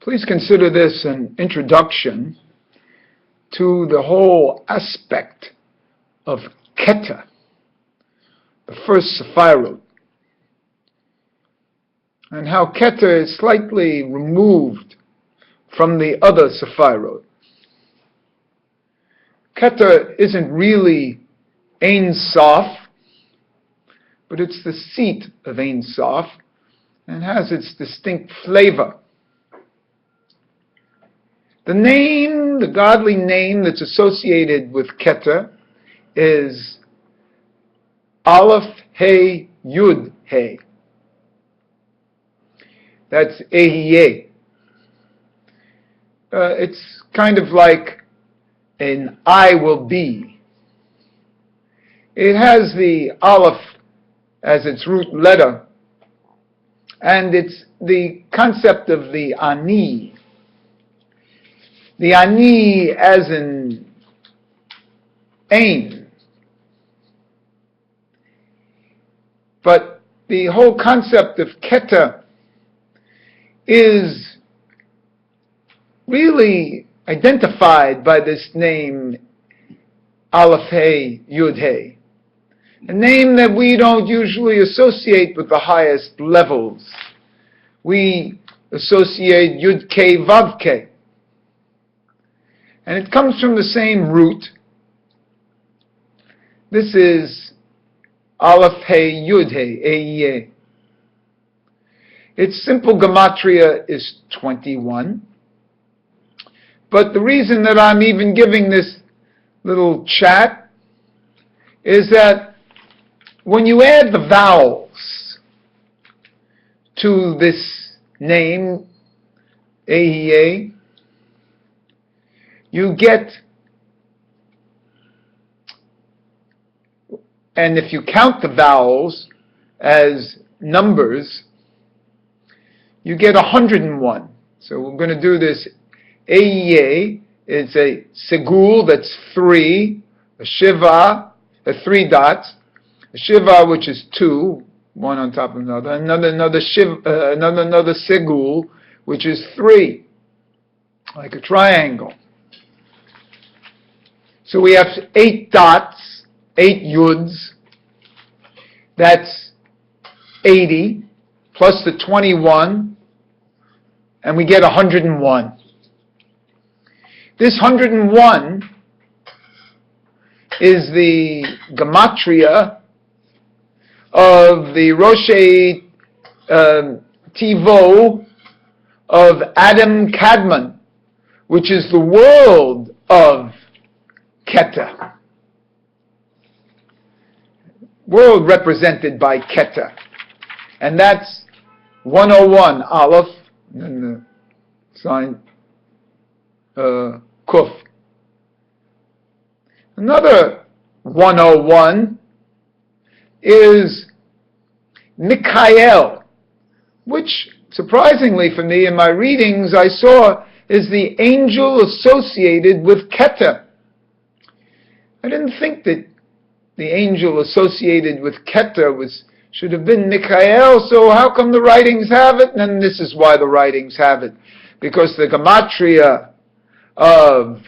Please consider this an introduction to the whole aspect of Keter, the first Sephirot, and how Keter is slightly removed from the other Sephirot. Keter isn't really Ein Sof, but it's the seat of Ein Sof and has its distinct flavor. The name, the godly name that's associated with Keter is Aleph Hey Yud Hey. That's Ehyeh. It's kind of like an I will be. It has the Aleph as its root letter, and it's the concept of the Ani. The Ani as in Ein. But the whole concept of Keter is really identified by this name, Aleph Hey Yud Hey, a name that we don't usually associate with the highest levels. We associate Yud Kei Vav Kei. And it comes from the same root. This is Aleph Hey Yud Hey, Ehyeh. Its simple gematria is 21. But the reason that I'm even giving this little chat is that when you add the vowels to this name, Ehyeh, you get, and if you count the vowels as numbers, you get 101. So we're going to do this. Ehyeh is a segul, that's 3, a shiva, 3 dots, a shiva, which is 2, one on top of another, another segul, which is 3, like a triangle. So we have 8 dots, 8 yuds, that's 80, plus the 21, and we get 101. This 101 is the gematria of the Roshei Tivo of Adam Kadmon, which is the world of Keter. World represented by Keter. And that's 101, Aleph, and then the sign Kuf. Another 101 is Mikhael, which, surprisingly for me, in my readings I saw is the angel associated with Keter. I didn't think that the angel associated with Keter should have been Mikhael, so how come the writings have it? And this is why the writings have it. Because the gematria of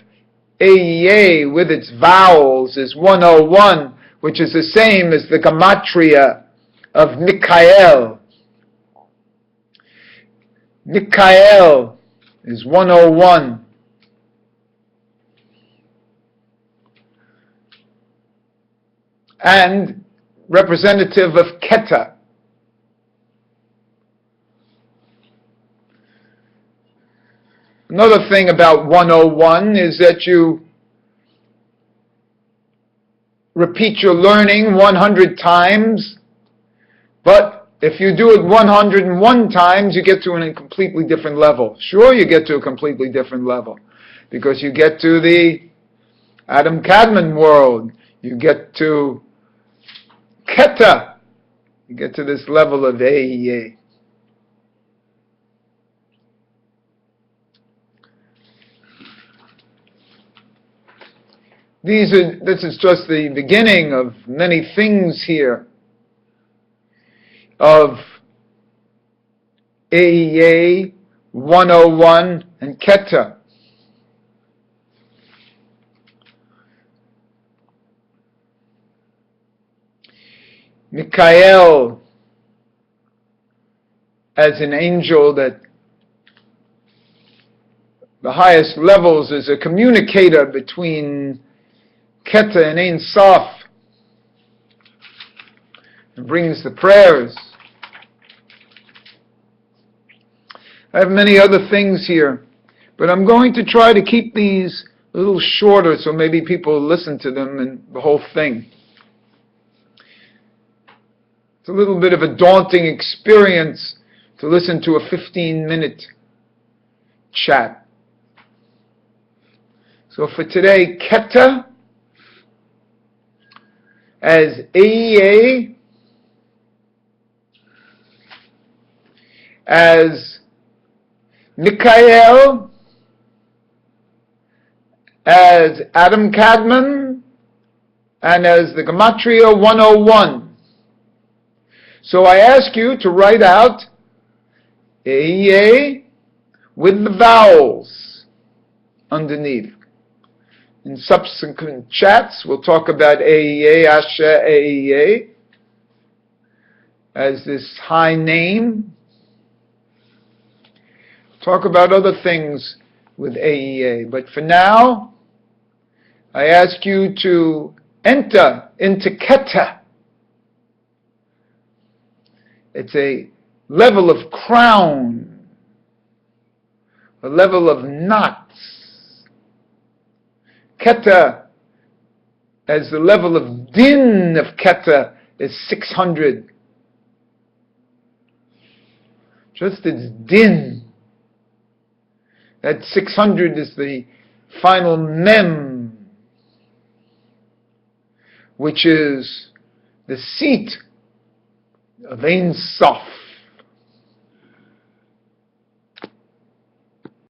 Ehyeh with its vowels is 101, which is the same as the gematria of Mikhael. Mikhael is 101. And representative of Keter. Another thing about 101 is that you repeat your learning 100 times, but if you do it 101 times, you get to a completely different level. Sure, you get to a completely different level, because you get to the Adam Kadmon world, you get to Keter, you get to this level of Ehyeh. This is just the beginning of many things here, of Ehyeh 101, and Keter. Mikael, as an angel that the highest levels, is a communicator between Keter and Ein Sof, and brings the prayers. I have many other things here, but I'm going to try to keep these a little shorter so maybe people listen to them and the whole thing. It's a little bit of a daunting experience to listen to a 15-minute chat. So for today, Keter as Ehyeh, as Mikael, as Adam Kadmon, and as the Gematria 101. So I ask you to write out Ehyeh with the vowels underneath. In subsequent chats, we'll talk about Ehyeh, Asher, Ehyeh, as this high name. Talk about other things with Ehyeh. But for now, I ask you to enter into Keter. It's a level of crown, a level of knots. Keter, as the level of din of Keter, is 600. Just its din. That 600 is the final mem, which is the seat of Ein Sof.